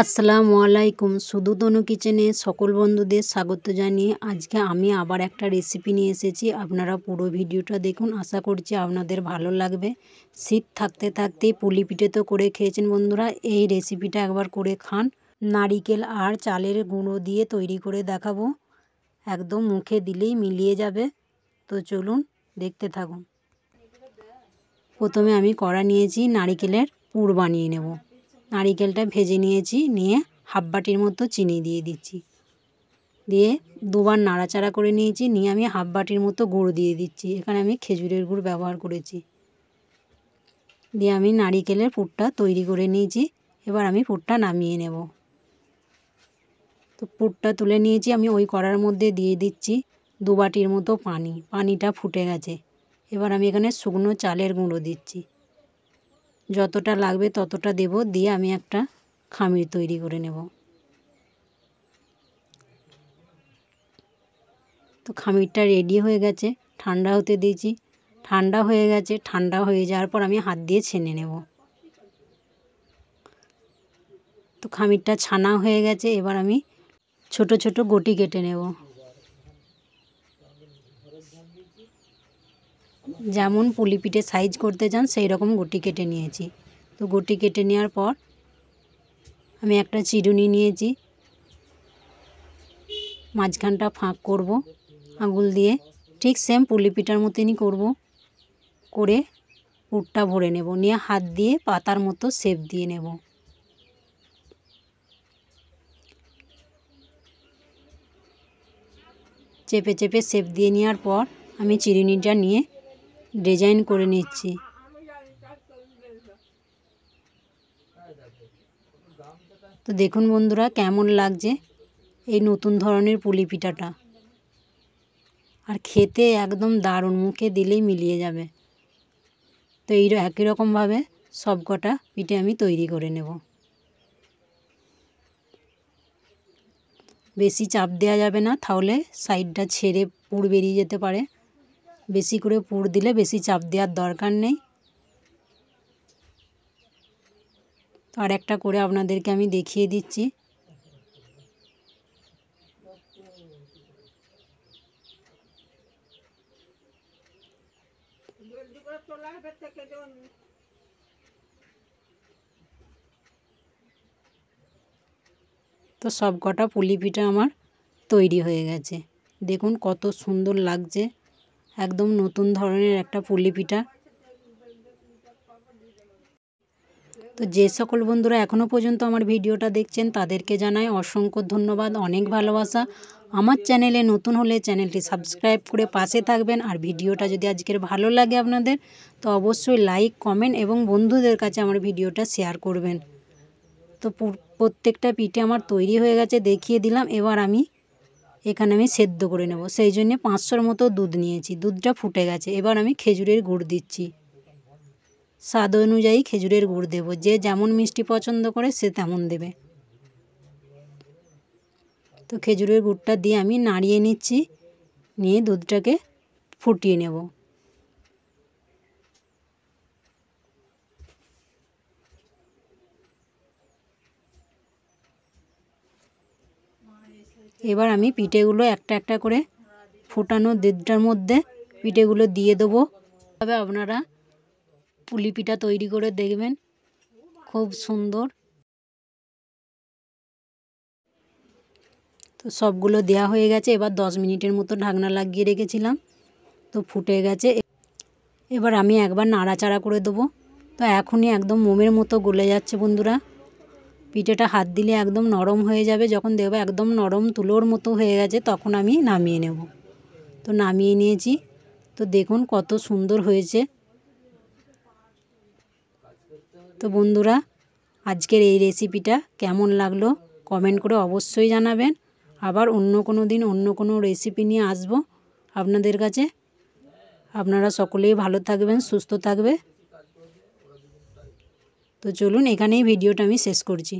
আসসালামু আলাইকুম। শুধু তনু কিচেনে সকল বন্ধুদের স্বাগত জানিয়ে আজকে আমি আবার একটা রেসিপি নিয়ে এসেছি। আপনারা পুরো ভিডিওটা দেখুন, আশা করছি আপনাদের ভালো লাগবে। শীত থাকতে থাকতেই পুলি পিঠে তো করে খেয়েছেন বন্ধুরা, এই রেসিপিটা একবার করে খান। নারিকেল আর চালের গুঁড়ো দিয়ে তৈরি করে দেখাবো, একদম মুখে দিলেই মিলিয়ে যাবে। তো চলুন দেখতে থাকুন। প্রথমে আমি কড়া নিয়েছি, নারিকেলের পুর বানিয়ে নেব। নারিকেলটা ভেজে নিয়েছি, নিয়ে হাফ বাটির মতো চিনি দিয়ে দিচ্ছি, দিয়ে দুবার নাড়াচাড়া করে নিয়েছি, নিয়ে আমি হাফ বাটির মতো গুড় দিয়ে দিচ্ছি। এখানে আমি খেজুরের গুড় ব্যবহার করেছি। দিয়ে আমি নারিকেলের পুরটা তৈরি করে নিয়েছি। এবার আমি পুরটা নামিয়ে নেব। তো পুরটা তুলে নিয়েছি, আমি ওই কড়ার মধ্যে দিয়ে দিচ্ছি 2 বাটির মতো পানি। পানিটা ফুটে গেছে। এবার আমি এখানে শুকনো চালের গুঁড়ো দিচ্ছি, যতটা লাগবে ততটা দেব। দিয়ে আমি একটা খামির তৈরি করে নেব। তো খামিরটা রেডি হয়ে গেছে, ঠান্ডা হতে দিয়েছি। ঠান্ডা হয়ে গেছে, ঠান্ডা হয়ে যাওয়ার পর আমি হাত দিয়ে ছেনে নেব। তো খামিরটা ছানা হয়ে গেছে, এবার আমি ছোট ছোট গটি কেটে নেব। যেমন পুলি পিঠে সাইজ করতে চান সেই রকম গটি কেটে নিয়েছি। তো গটি কেটে নেওয়ার পর আমি একটা চিরুনি নিয়েছি, মাঝখানটা ফাঁক করব আঙুল দিয়ে। ঠিক সেম পুলি পিঠার মতনই করব, করে পুরটা ভরে নেব। নিয়ে হাত দিয়ে পাতার মতো শেপ দিয়ে নেব। চেপে চেপে শেপ দিয়ে নেওয়ার পর আমি চিরুনিটা নিয়ে ডিজাইন করে নিচ্ছি। তো দেখুন বন্ধুরা কেমন লাগছে এই নতুন ধরনের পুলি পিঠাটা, আর খেতে একদম দারুণ, মুখে দিলেই মিলিয়ে যাবে। তো এই একই রকমভাবে সব কটা পিঠে আমি তৈরি করে নেব। বেশি চাপ দেওয়া যাবে না, তাহলে সাইডটা ছেড়ে পুর বেরিয়ে যেতে পারে। বেশি করে পুর দিলে বেশি চাপ দেওয়ার দরকার নেই। আর একটা করে আপনাদেরকে আমি দেখিয়ে দিচ্ছি। তো সব কটা পুলি পিঠা আমার তৈরি হয়ে গেছে। দেখুন কত সুন্দর লাগছে, একদম নতুন ধরনের একটা পুলি পিঠা। তো যে সকল বন্ধুরা এখনও পর্যন্ত আমার ভিডিওটা দেখছেন তাদেরকে জানাই অসংখ্য ধন্যবাদ, অনেক ভালোবাসা। আমার চ্যানেলে নতুন হলে চ্যানেলটি সাবস্ক্রাইব করে পাশে থাকবেন। আর ভিডিওটা যদি আজকের ভালো লাগে আপনাদের, তো অবশ্যই লাইক, কমেন্ট এবং বন্ধুদের কাছে আমার ভিডিওটা শেয়ার করবেন। তো প্রত্যেকটা পিঠে আমার তৈরি হয়ে গেছে, দেখিয়ে দিলাম। এবার আমি এখানে সেদ্ধ করে নেব। সেই জন্যে 500 মতো দুধ নিয়েছি, দুধটা ফুটে গেছে। এবার আমি খেজুরের গুড় দিচ্ছি, স্বাদ অনুযায়ী খেজুরের গুড় দেব। যে যেমন মিষ্টি পছন্দ করে সে তেমন দেবে। তো খেজুরের গুড়টা দিয়ে আমি নাড়িয়ে নিচ্ছি, নিয়ে দুধটাকে ফুটিয়ে নেব। এবার আমি পিঠেগুলো একটা একটা করে ফোটানো দুধটার মধ্যে পিঠেগুলো দিয়ে দেবো। তবে আপনারা পুলি পিঠা তৈরি করে দেখবেন, খুব সুন্দর। তো সবগুলো দেয়া হয়ে গেছে। এবার 10 মিনিটের মতো ঢাকনা লাগিয়ে রেখেছিলাম, তো ফুটে গেছে। এবার আমি একবার নাড়াচাড়া করে দেবো। তো এখনই একদম মোমের মতো গলে যাচ্ছে বন্ধুরা। পিঠেটা হাত দিলে একদম নরম হয়ে যাবে। যখন দেখবে একদম নরম তুলোর মতো হয়ে গেছে, তখন আমি নামিয়ে নেব। তো নামিয়ে নিয়েছি। তো দেখুন কত সুন্দর হয়েছে। তো বন্ধুরা আজকের এই রেসিপিটা কেমন লাগলো কমেন্ট করে অবশ্যই জানাবেন। আবার অন্য কোনো দিন অন্য কোনো রেসিপি নিয়ে আসব আপনাদের কাছে। আপনারা সকলেই ভালো থাকবেন, সুস্থ থাকবে। তো চলুন এখানেই ভিডিওটা আমি শেষ করছি।